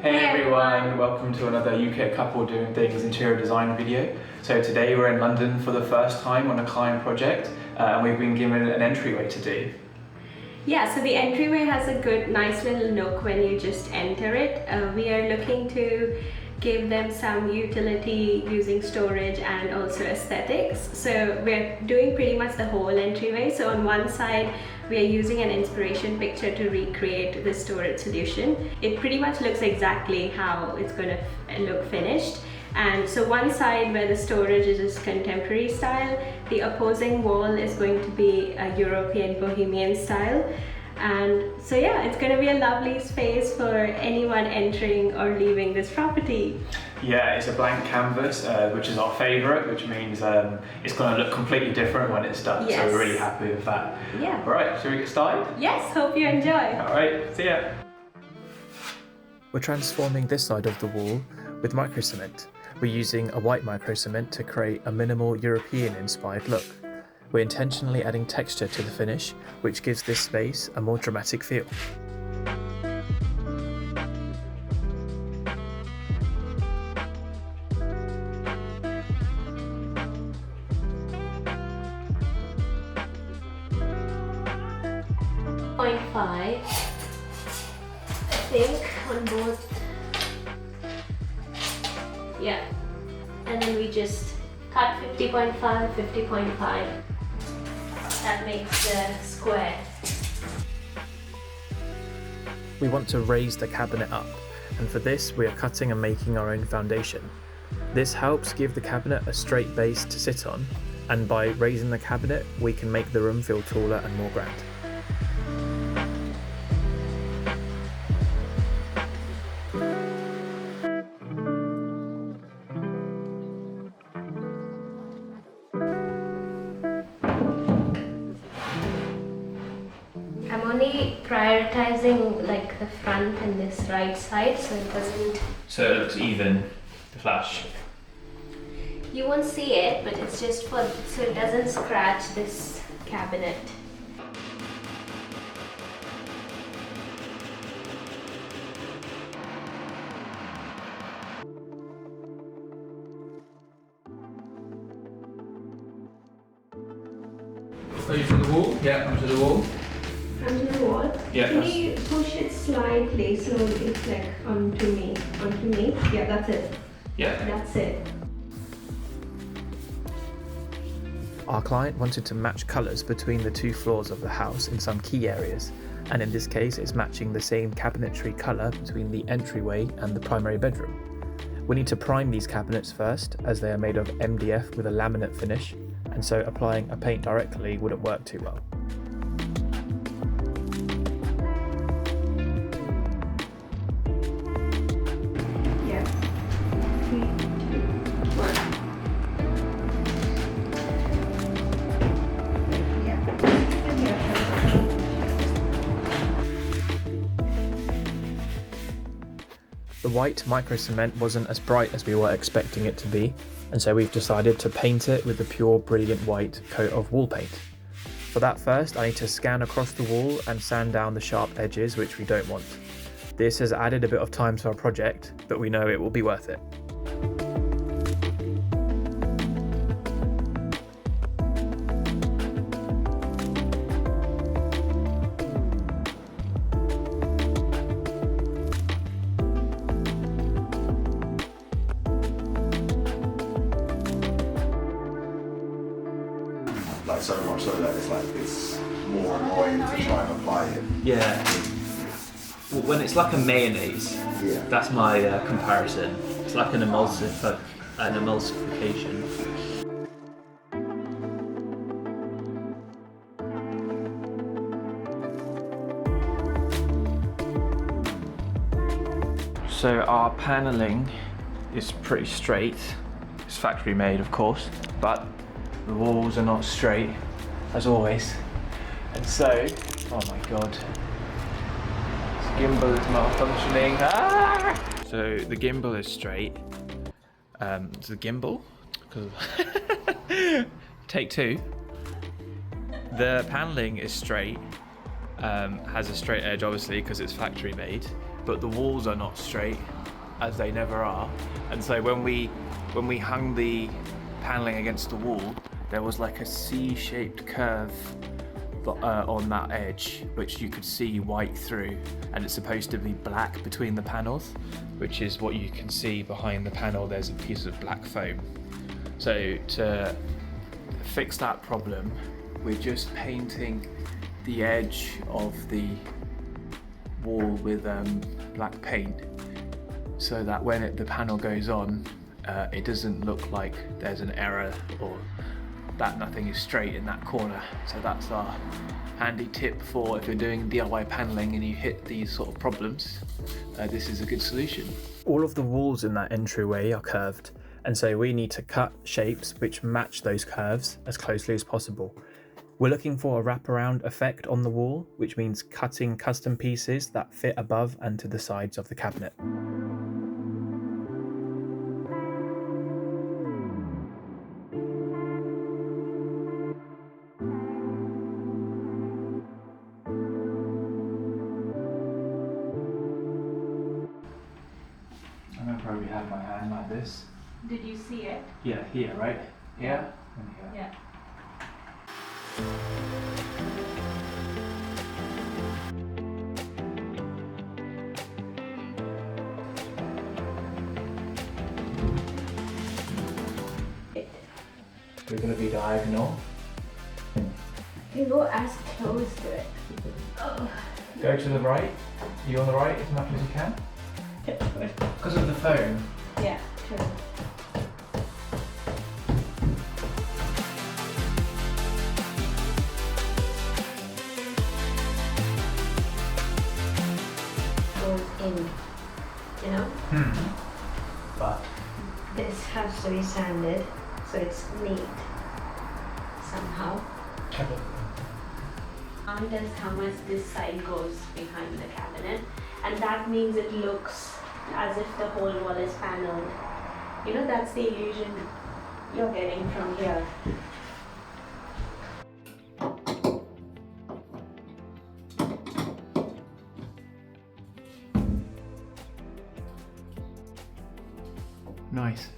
Hey everyone, welcome to another UK couple doing things interior design video. So today we're in London for the first time on a client project and we've been given an entryway to do. Yeah, so the entryway has a good, nice little nook when you just enter it. We are looking to give them some utility using storage and also aesthetics. So we're doing pretty much the whole entryway. So on one side, we are using an inspiration picture to recreate the storage solution. It pretty much looks exactly how it's going to look finished. And so one side where the storage is just contemporary style, the opposing wall is going to be a European bohemian style. And so yeah, it's going to be a lovely space for anyone entering or leaving this property. Yeah, it's a blank canvas, which is our favourite, which means it's going to look completely different when it's done. Yes. So we're really happy with that. Yeah. All right, shall we get started? Yes, hope you enjoy. All right, see ya. We're transforming this side of the wall with microcement. We're using a white microcement to create a minimal European-inspired look. We're intentionally adding texture to the finish, which gives this space a more dramatic feel. .5, I think, on both. Yeah, and then we just cut 50.5, 50.5. That makes the square. We want to raise the cabinet up, and for this we are cutting and making our own foundation. This helps give the cabinet a straight base to sit on, and by raising the cabinet we can make the room feel taller and more grand. I'm only prioritizing like the front and this right side so it doesn't... So it looks even, the flash. You won't see it, but it's just for so it doesn't scratch this cabinet. Are you to the wall? Yeah, I'm to the wall. Onto the wall. Yeah, Can you push it slightly so it's like onto me? Onto me? Yeah, that's it. Yeah. That's it. Our client wanted to match colours between the two floors of the house in some key areas, and in this case it's matching the same cabinetry colour between the entryway and the primary bedroom. We need to prime these cabinets first, as they are made of MDF with a laminate finish, and so applying a paint directly wouldn't work too well. Yeah. 3, 2, 1. The white microcement wasn't as bright as we were expecting it to be, and so we've decided to paint it with the pure brilliant white coat of wall paint. For that first, I need to scan across the wall and sand down the sharp edges which we don't want. This has added a bit of time to our project, but we know it will be worth it. Like so much so that it's more annoying to try and apply it. Yeah. Well, when it's like a mayonnaise, Yeah. that's my comparison. It's like an emulsification. So our paneling is pretty straight. It's factory made, of course, but the walls are not straight, as always. And so, oh my god, this gimbal is malfunctioning. Ah! So the gimbal is straight. It's the gimbal. Take two. The paneling is straight, has a straight edge obviously because it's factory made, but the walls are not straight, as they never are. And so when we hung the paneling against the wall, there was like a C-shaped curve on that edge, which you could see white through, and it's supposed to be black between the panels, which is what you can see behind the panel. There's a piece of black foam. So to fix that problem, we're just painting the edge of the wall with black paint, so that when the panel goes on, it doesn't look like there's an error or that nothing is straight in that corner. So that's our handy tip for if you're doing DIY paneling and you hit these sort of problems. This is a good solution. All of the walls in that entryway are curved, and so we need to cut shapes which match those curves as closely as possible. We're looking for a wraparound effect on the wall, which means cutting custom pieces that fit above and to the sides of the cabinet. I'm gonna probably have my hand like this. Did you see it? Yeah, here, right? Here and here. Yeah. We're gonna be diagonal. You go as close to it. Oh. Go to the right. You on the right as much as you can. Because of the foam. Yeah, true. Goes in, you know? But This has to be sanded so it's neat somehow. Count as how much this side goes behind the cabinet, and that means it looks as if the whole wall is paneled. You know, that's the illusion you're getting from here. nice.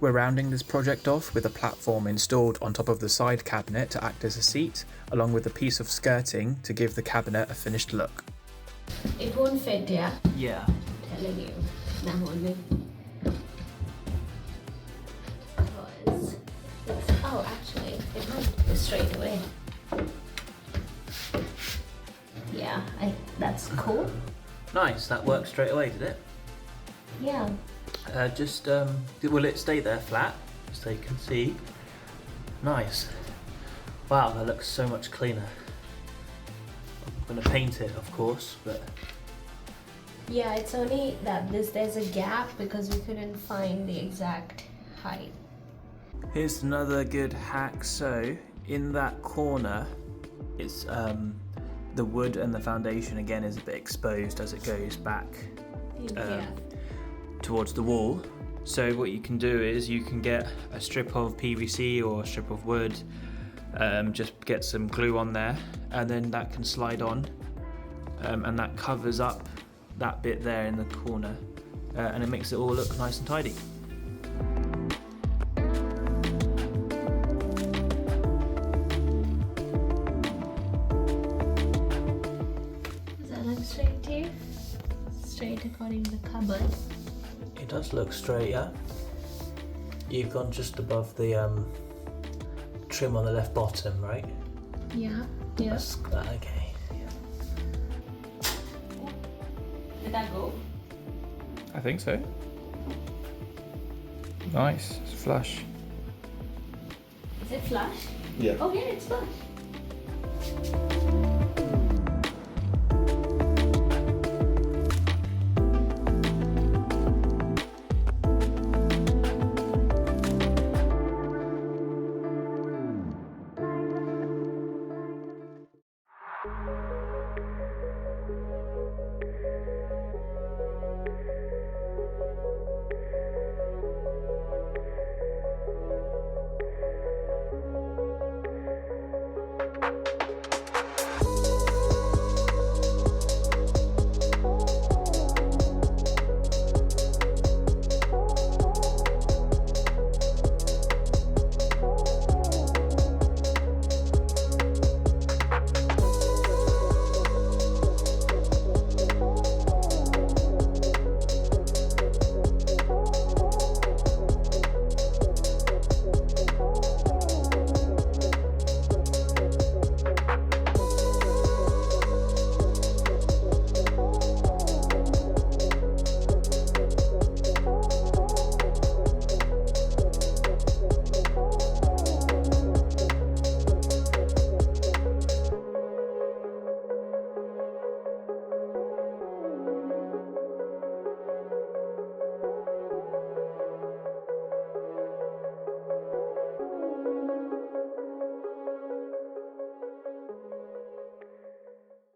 We're rounding this project off with a platform installed on top of the side cabinet to act as a seat, along with a piece of skirting to give the cabinet a finished look. It won't fit, yeah? Yeah. I'm telling you. Now only. Because it's, oh, actually, it might go straight away. Yeah, that's cool. Nice, that worked straight away, did it? Yeah. Will it stay there flat, so you can see? Nice. Wow, that looks so much cleaner. I'm gonna paint it, of course, but... Yeah, it's only that there's a gap because we couldn't find the exact height. Here's another good hack. So in that corner, it's the wood and the foundation again is a bit exposed as it goes back Yeah. towards the wall. So what you can do is you can get a strip of PVC or a strip of wood, just get some glue on there, and then that can slide on, and that covers up that bit there in the corner, and it makes it all look nice and tidy. Does that look straight to you? Straight according to the cupboard. It does look straight, yeah? You've gone just above the trim on the left bottom, right? Yeah. Yeah. That's okay. Yeah. Did that go? I think so. Nice, it's flush. Is it flush? Yeah. Oh yeah, it's flush.